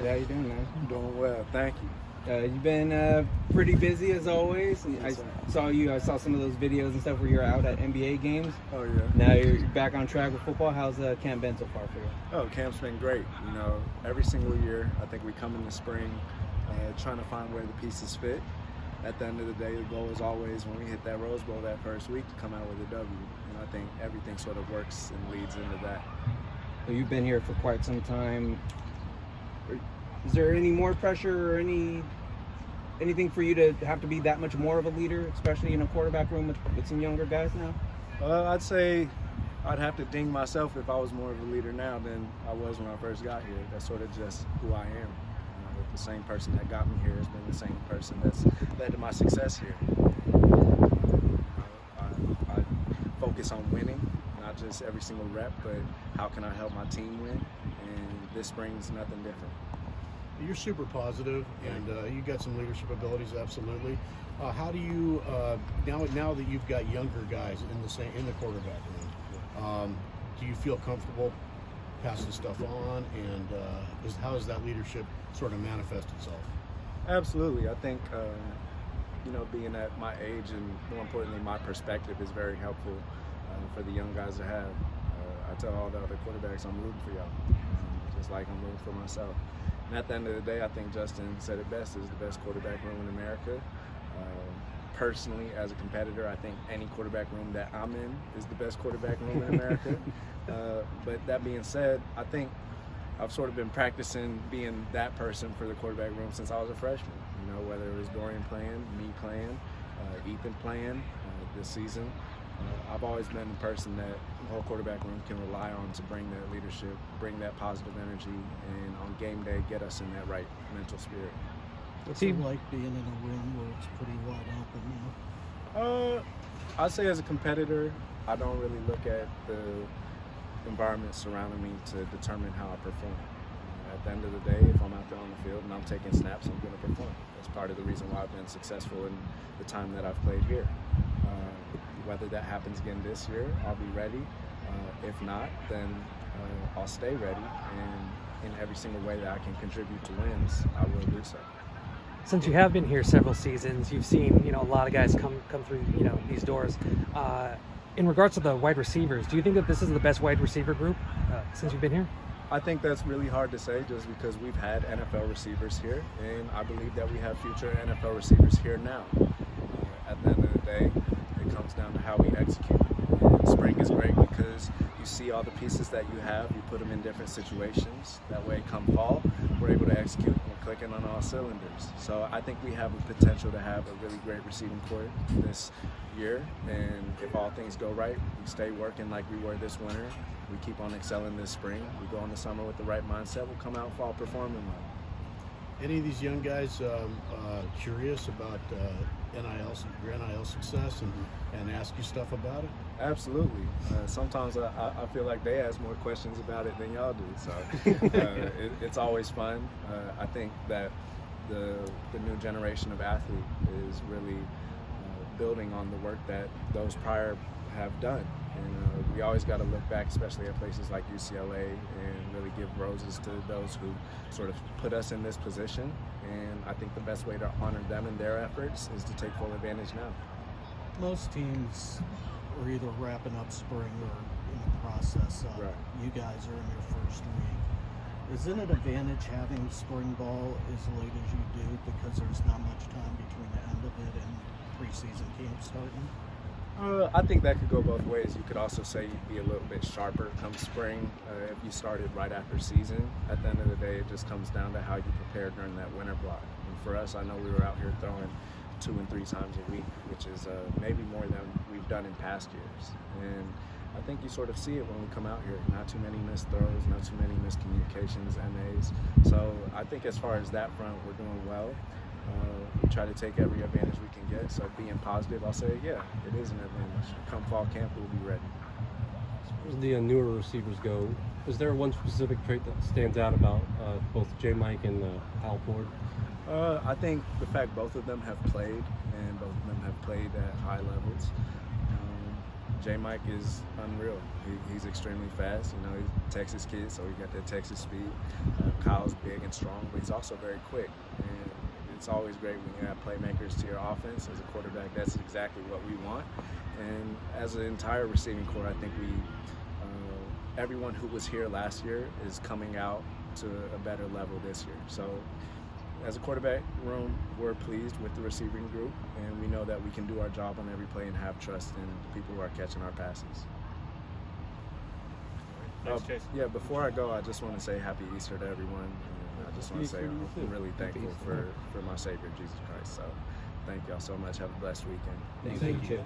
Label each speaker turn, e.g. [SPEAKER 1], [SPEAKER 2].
[SPEAKER 1] David. How you doing, man?
[SPEAKER 2] I'm doing well, thank you.
[SPEAKER 1] You've been pretty busy as always. And
[SPEAKER 2] Yes,
[SPEAKER 1] I saw some of those videos and stuff where you're out at NBA games.
[SPEAKER 2] Oh yeah.
[SPEAKER 1] Now you're back on track with football. How's camp been so far for you?
[SPEAKER 2] Oh, camp's been great. You know, every single year, I think we come in the spring trying to find where the pieces fit. At the end of the day, the goal is always, when we hit that Rose Bowl that first week, to come out with a W. And I think everything sort of works and leads into that.
[SPEAKER 1] So you've been here for quite some time. Is there any more pressure or anything for you to have to be that much more of a leader, especially in a quarterback room with some younger guys now?
[SPEAKER 2] I'd say I'd have to ding myself if I was more of a leader now than I was when I first got here. That's sort of just who I am. The same person that got me here has been the same person that's led to my success here. I focus on winning, not just every single rep, but how can I help my team win? And this spring's nothing different.
[SPEAKER 3] You're super positive, and you got some leadership abilities, absolutely. How do you now that you've got younger guys in the quarterback room? Do you feel comfortable passing stuff on, and how does that leadership sort of manifest itself?
[SPEAKER 2] Absolutely. I think being at my age and more importantly my perspective is very helpful for the young guys to have. I tell all the other quarterbacks I'm rooting for y'all, just like I'm rooting for myself. And at the end of the day, I think Justin said it best, is the best quarterback room in America. Personally, as a competitor, I think any quarterback room that I'm in is the best quarterback room in America. But that being said, I think I've sort of been practicing being that person for the quarterback room since I was a freshman. You know, whether it was Dorian playing, me playing, Ethan playing this season. I've always been the person that the whole quarterback room can rely on to bring that leadership, bring that positive energy, and on game day get us in that right mental spirit.
[SPEAKER 4] What's it like being in a room where it's pretty wide open now?
[SPEAKER 2] I'd say as a competitor, I don't really look at the environment surrounding me to determine how I perform. At the end of the day, if I'm out there on the field and I'm taking snaps, I'm going to perform. That's part of the reason why I've been successful in the time that I've played here. Whether that happens again this year, I'll be ready. If not, then I'll stay ready, and in every single way that I can contribute to wins, I will do so.
[SPEAKER 5] Since you have been here several seasons, you've seen a lot of guys come through these doors. In regards to the wide receivers, do you think that this is the best wide receiver group since you've been here?
[SPEAKER 2] I think that's really hard to say, just because we've had NFL receivers here, and I believe that we have future NFL receivers here now. At the end of the day, it comes down to how we execute. And spring is great because you see all the pieces that you have, you put them in different situations. That way, come fall, we're able to execute and we're clicking on all cylinders. So I think we have a potential to have a really great receiving corps this year. And if all things go right, we stay working like we were this winter. We keep on excelling this spring. We go in the summer with the right mindset. We'll come out fall performing well.
[SPEAKER 3] Any of these young guys curious about your NIL success and ask you stuff about it?
[SPEAKER 2] Absolutely. Sometimes I feel like they ask more questions about it than y'all do. So it's always fun. I think that the new generation of athlete is really building on the work that those prior have done. And we always got to look back, especially at places like UCLA, and really give roses to those who sort of put us in this position. And I think the best way to honor them and their efforts is to take full advantage now.
[SPEAKER 4] Most teams are either wrapping up spring or in the process.
[SPEAKER 2] Right.
[SPEAKER 4] You guys are in your first week. Is it an advantage having spring ball as late as you do because there's not much time between the end of it and preseason camp starting?
[SPEAKER 2] I think that could go both ways. You could also say you'd be a little bit sharper come spring if you started right after season. At the end of the day, it just comes down to how you prepare during that winter block. And for us, I know we were out here throwing 2 and 3 times a week, which is maybe more than we've done in past years. And I think you sort of see it when we come out here. Not too many missed throws, not too many miscommunications, MAs. So I think as far as that front, we're doing well. We try to take every advantage we can get. So being positive, I'll say, yeah, it is an advantage. Come fall camp, we'll be ready.
[SPEAKER 6] As the newer receivers go, is there one specific trait that stands out about both J. Mike and Hal Ford?
[SPEAKER 2] I think the fact both of them have played, and both of them have played at high levels. J. Mike is unreal. He's extremely fast. You know, he's a Texas kid, so he got that Texas speed. Kyle's big and strong, but he's also very quick. And it's always great when you have playmakers to your offense. As a quarterback, that's exactly what we want. And as an entire receiving corps, I think everyone who was here last year is coming out to a better level this year. So as a quarterback room, we're pleased with the receiving group, and we know that we can do our job on every play and have trust in the people who are catching our passes.
[SPEAKER 7] Thanks, Chase.
[SPEAKER 2] Yeah, before I go, I just want to say Happy Easter to everyone. And I just want to say I'm really thankful for my Savior, Jesus Christ. So thank y'all so much. Have a blessed weekend.
[SPEAKER 1] Thank you.